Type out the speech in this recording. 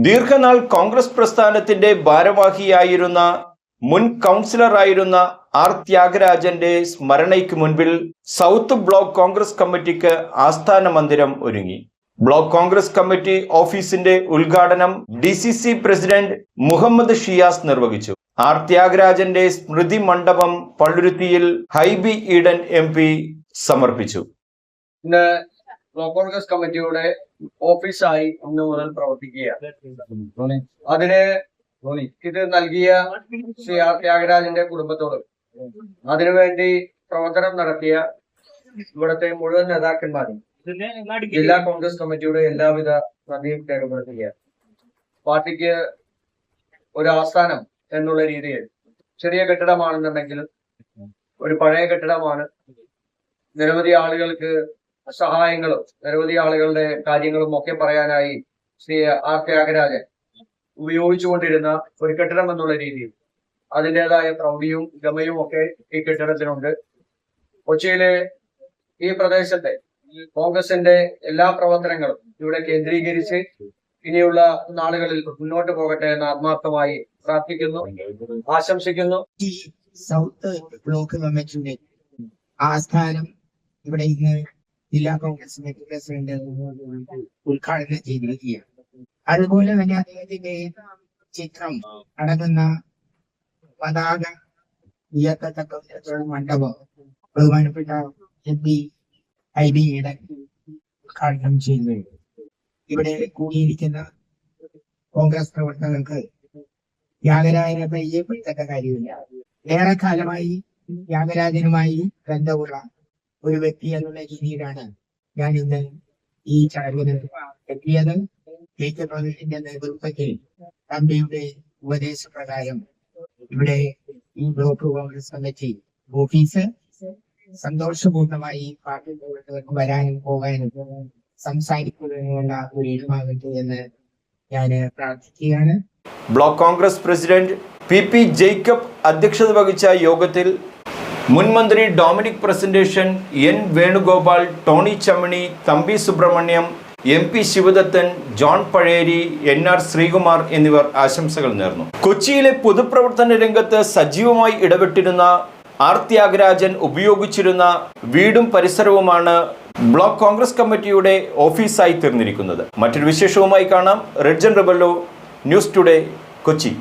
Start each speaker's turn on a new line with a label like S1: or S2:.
S1: ദീർഘനാൾ കോൺഗ്രസ് പ്രസ്ഥാനത്തിന്റെ ഭാരവാഹിയായിരുന്ന മുൻ കൗൺസിലറായിരുന്ന ആർ ത്യാഗരാജന്റെ സ്മരണയ്ക്ക് മുൻപിൽ സൗത്ത് ബ്ലോക്ക് കോൺഗ്രസ് കമ്മിറ്റിക്ക് ആസ്ഥാന മന്ദിരം ഒരുങ്ങി. ബ്ലോക്ക് കോൺഗ്രസ് കമ്മിറ്റി ഓഫീസിന്റെ ഉദ്ഘാടനം DCC പ്രസിഡന്റ് മുഹമ്മദ് ഷിയാസ് നിർവഹിച്ചു. ആർ ത്യാഗരാജന്റെ സ്മൃതി മണ്ഡപം പള്ളുരുത്തിയിൽ ഹൈബി ഈഡൻ MP സമർപ്പിച്ചു.
S2: ഇന്ന് ബ്ലോക്ക് കോൺഗ്രസ് കമ്മിറ്റിയുടെ ഓഫീസായി ഇന്ന് മുതൽ പ്രവർത്തിക്കുകയാണ്. അതിന് ഇത് നൽകിയ ശ്രീ ആർ ത്യാഗരാജന്റെ കുടുംബത്തോട് അതിനുവേണ്ടി പ്രവർത്തനം നടത്തിയ ഇവിടുത്തെ മുഴുവൻ നേതാക്കന്മാരും ജില്ലാ കോൺഗ്രസ് കമ്മിറ്റിയുടെ എല്ലാവിധ നന്ദിയും രേഖപ്പെടുത്തുകയാണ്. പാർട്ടിക്ക് ഒരു ആസ്ഥാനം എന്നുള്ള രീതിയിൽ ചെറിയ കെട്ടിടമാണെന്നുണ്ടെങ്കിൽ ഒരു പഴയ കെട്ടിടമാണ്. നിരവധി ആളുകൾക്ക് സഹായങ്ങളും നിരവധി ആളുകളുടെ കാര്യങ്ങളും ഒക്കെ പറയാനായി ശ്രീ ആർ ത്യാഗരാജൻ ഉപയോഗിച്ചുകൊണ്ടിരുന്ന ഒരു കെട്ടിടം എന്നുള്ള രീതിയിൽ അതിൻ്റെതായ പ്രൗഢിയും ഗമയും ഒക്കെ ഈ കെട്ടിടത്തിനുണ്ട്. കൊച്ചിയിലെ ഈ പ്രദേശത്തെ കോൺഗ്രസിന്റെ എല്ലാ പ്രവർത്തനങ്ങളും ഇവിടെ കേന്ദ്രീകരിച്ച് ഇനിയുള്ള നാളുകളിൽ മുന്നോട്ട് പോകട്ടെ എന്ന് ആത്മാർത്ഥമായി പ്രാർത്ഥിക്കുന്നു, ആശംസിക്കുന്നു.
S3: സൗത്ത് ബ്ലോക്ക് കമ്മിറ്റിയുടെ ആസ്ഥാനം ഇവിടെ ഇന്ന് ജില്ലാ കോൺഗ്രസ് പ്രസിഡന്റ് ഉദ്ഘാടനം ചെയ്തിരിക്കുകയാണ്. അതുപോലെ തന്നെ അദ്ദേഹത്തിന്റെ ചിത്രം അടങ്ങുന്ന പതാക ഉയർത്തത്തക്ക മണ്ഡപം ബഹുമാനപ്പെട്ട MP ഹൈബി ഈഡൻ ഉദ്ഘാടനം ചെയ്യുന്നു. ഇവിടെ കൂടിയിരിക്കുന്ന കോൺഗ്രസ് പ്രവർത്തകർക്ക് ത്യാഗരാജനെ പരിചയപ്പെടുത്തേണ്ട കാര്യമില്ല. ഏറെക്കാലമായി ത്യാഗരാജനുമായി ബന്ധമുള്ള ഒരു വ്യക്തി എന്നുള്ള രീതിയിലാണ് ഞാൻ ഇന്ന് ഈ ചടങ്ങിന് എത്തിയത്. പ്രദേശത്തിന്റെ നേതൃത്വത്തിൽ തമ്പിയുടെ ഉപദേശപ്രകാരം ഇവിടെ ഈ ബ്ലോക്ക് കോൺഗ്രസ് കമ്മിറ്റി ഓഫീസ് സന്തോഷപൂർണമായി പാർട്ടി പ്രവർത്തകർക്ക് വരാനും പോകാനും സംസാരിക്കുന്നതിനുള്ള ഒരു ഇടമാകട്ടെ എന്ന് ഞാൻ പ്രാർത്ഥിക്കുകയാണ്.
S1: Block Congress president PP Jacob അധ്യക്ഷത വഹിച്ച യോഗത്തിൽ മുൻ മന്ത്രി Dominic Presentation, N Venugopal, Tony Chammany, Thampi Subrahmanyam, MP Sivadathan, John Pazheri, NR Sreekumar എന്നിവർ ആശംസകൾ നേർന്നു. കൊച്ചിയിലെ പൊതുപ്രവർത്തന രംഗത്ത് സജീവമായി ഇടപെട്ടിരുന്ന ആർ ത്യാഗരാജൻ ഉപയോഗിച്ചിരുന്ന വീടും പരിസരവുമാണ് ബ്ലോക്ക് കോൺഗ്രസ് കമ്മിറ്റിയുടെ ഓഫീസായി തീർന്നിരിക്കുന്നത്. മറ്റൊരു വിശേഷവുമായി കാണാം. റെഡ്ജൻ റെബല്ലോ, ന്യൂസ് ടുഡേ, കൊച്ചി.